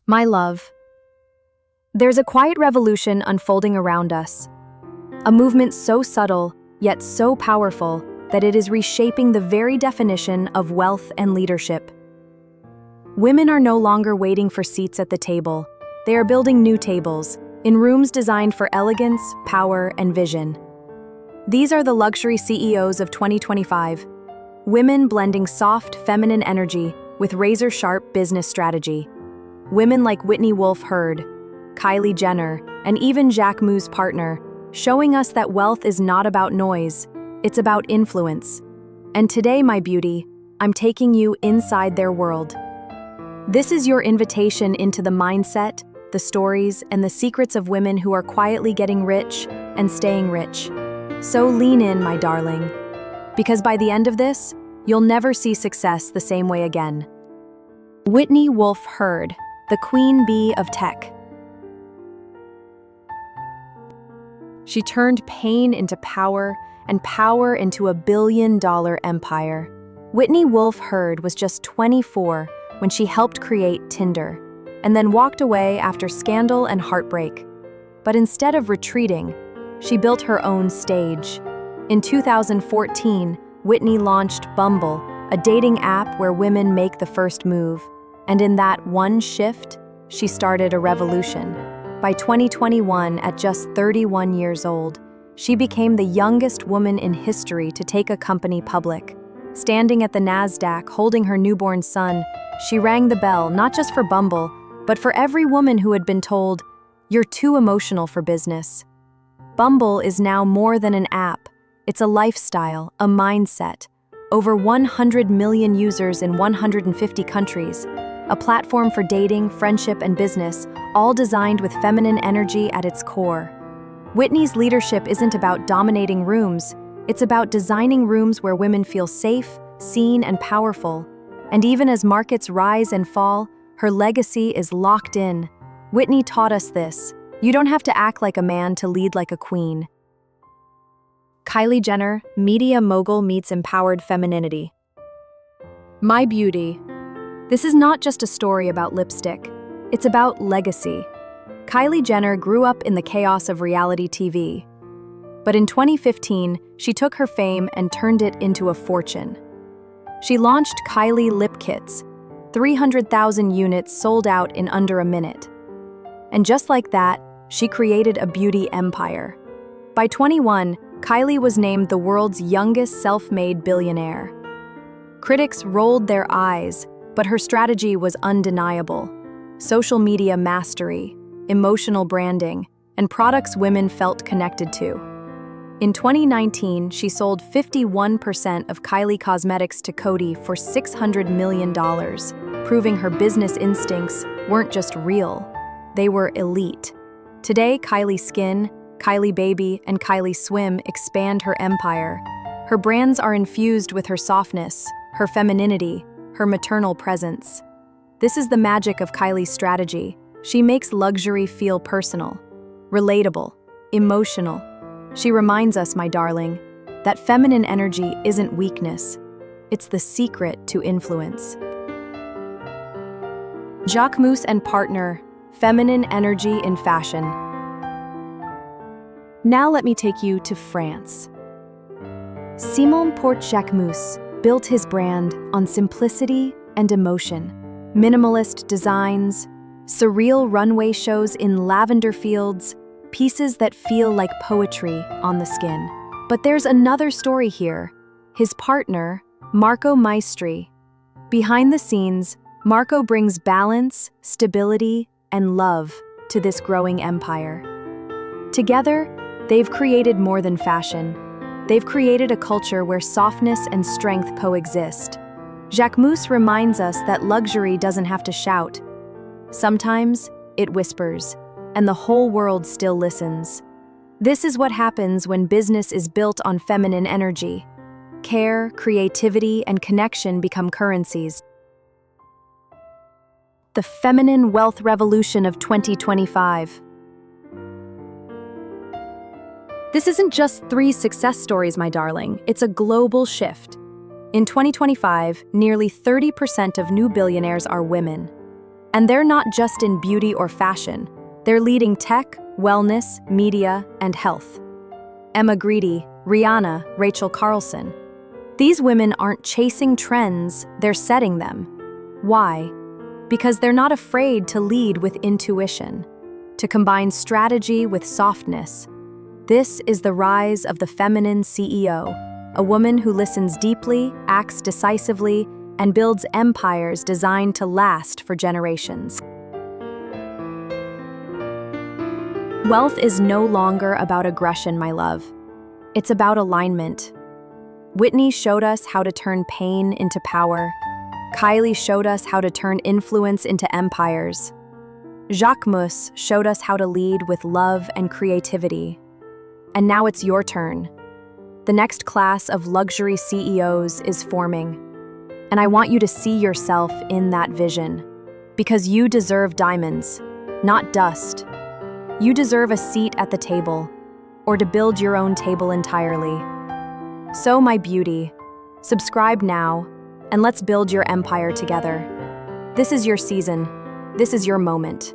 My love, there's a quiet revolution unfolding around us, a movement so subtle, yet so powerful, that it is reshaping the very definition of wealth and leadership. Women are no longer waiting for seats at the table. They are building new tables, in rooms designed for elegance, power, and vision. These are the luxury CEOs of 2025, women blending soft, feminine energy with razor-sharp business strategy. Women like Whitney Wolfe Herd, Kylie Jenner, and even Jacquemus' partner, showing us that wealth is not about noise, it's about influence. And today, my beauty, I'm taking you inside their world. This is your invitation into the mindset, the stories, and the secrets of women who are quietly getting rich and staying rich. So lean in, my darling, because by the end of this, you'll never see success the same way again. Whitney Wolfe Herd, the queen bee of tech. She turned pain into power and power into a billion-dollar empire. Whitney Wolfe Herd was just 24 when she helped create Tinder, and then walked away after scandal and heartbreak. But instead of retreating, she built her own stage. In 2014, Whitney launched Bumble, a dating app where women make the first move. And in that one shift, she started a revolution. By 2021, at just 31 years old, she became the youngest woman in history to take a company public. Standing at the NASDAQ, holding her newborn son, she rang the bell not just for Bumble, but for every woman who had been told, "You're too emotional for business." Bumble is now more than an app. It's a lifestyle, a mindset. Over 100 million users in 150 countries. A platform for dating, friendship, and business, all designed with feminine energy at its core. Whitney's leadership isn't about dominating rooms, it's about designing rooms where women feel safe, seen, and powerful. And even as markets rise and fall, her legacy is locked in. Whitney taught us this: you don't have to act like a man to lead like a queen. Kylie Jenner, media mogul meets empowered femininity. My beauty. This is not just a story about lipstick. It's about legacy. Kylie Jenner grew up in the chaos of reality TV. But in 2015, she took her fame and turned it into a fortune. She launched Kylie Lip Kits, 300,000 units sold out in under a minute. And just like that, she created a beauty empire. By 21, Kylie was named the world's youngest self-made billionaire. Critics rolled their eyes, but her strategy was undeniable. Social media mastery, emotional branding, and products women felt connected to. In 2019, she sold 51% of Kylie Cosmetics to Coty for $600 million, proving her business instincts weren't just real, they were elite. Today, Kylie Skin, Kylie Baby, and Kylie Swim expand her empire. Her brands are infused with her softness, her femininity, her maternal presence. This is the magic of Kylie's strategy. She makes luxury feel personal, relatable, emotional. She reminds us, my darling, that feminine energy isn't weakness. It's the secret to influence. Jacquemus and partner, feminine energy in fashion. Now let me take you to France. Simon Porte-Jacquemus built his brand on simplicity and emotion. Minimalist designs, surreal runway shows in lavender fields, pieces that feel like poetry on the skin. But there's another story here. His partner, Marco Maestri. Behind the scenes, Marco brings balance, stability, and love to this growing empire. Together, they've created more than fashion. They've created a culture where softness and strength coexist. Jacquemus reminds us that luxury doesn't have to shout. Sometimes, it whispers, and the whole world still listens. This is what happens when business is built on feminine energy. Care, creativity, and connection become currencies. The feminine wealth revolution of 2025. This isn't just 3 success stories, my darling. It's a global shift. In 2025, nearly 30% of new billionaires are women. And they're not just in beauty or fashion. They're leading tech, wellness, media, and health. Emma Grady, Rihanna, Rachel Carlson. These women aren't chasing trends, they're setting them. Why? Because they're not afraid to lead with intuition, to combine strategy with softness. This is the rise of the feminine CEO, a woman who listens deeply, acts decisively, and builds empires designed to last for generations. Wealth is no longer about aggression, my love. It's about alignment. Whitney showed us how to turn pain into power. Kylie showed us how to turn influence into empires. Jacquemus showed us how to lead with love and creativity. And now it's your turn. The next class of luxury CEOs is forming. And I want you to see yourself in that vision. Because you deserve diamonds, not dust. You deserve a seat at the table, or to build your own table entirely. So, my beauty, subscribe now, and let's build your empire together. This is your season. This is your moment.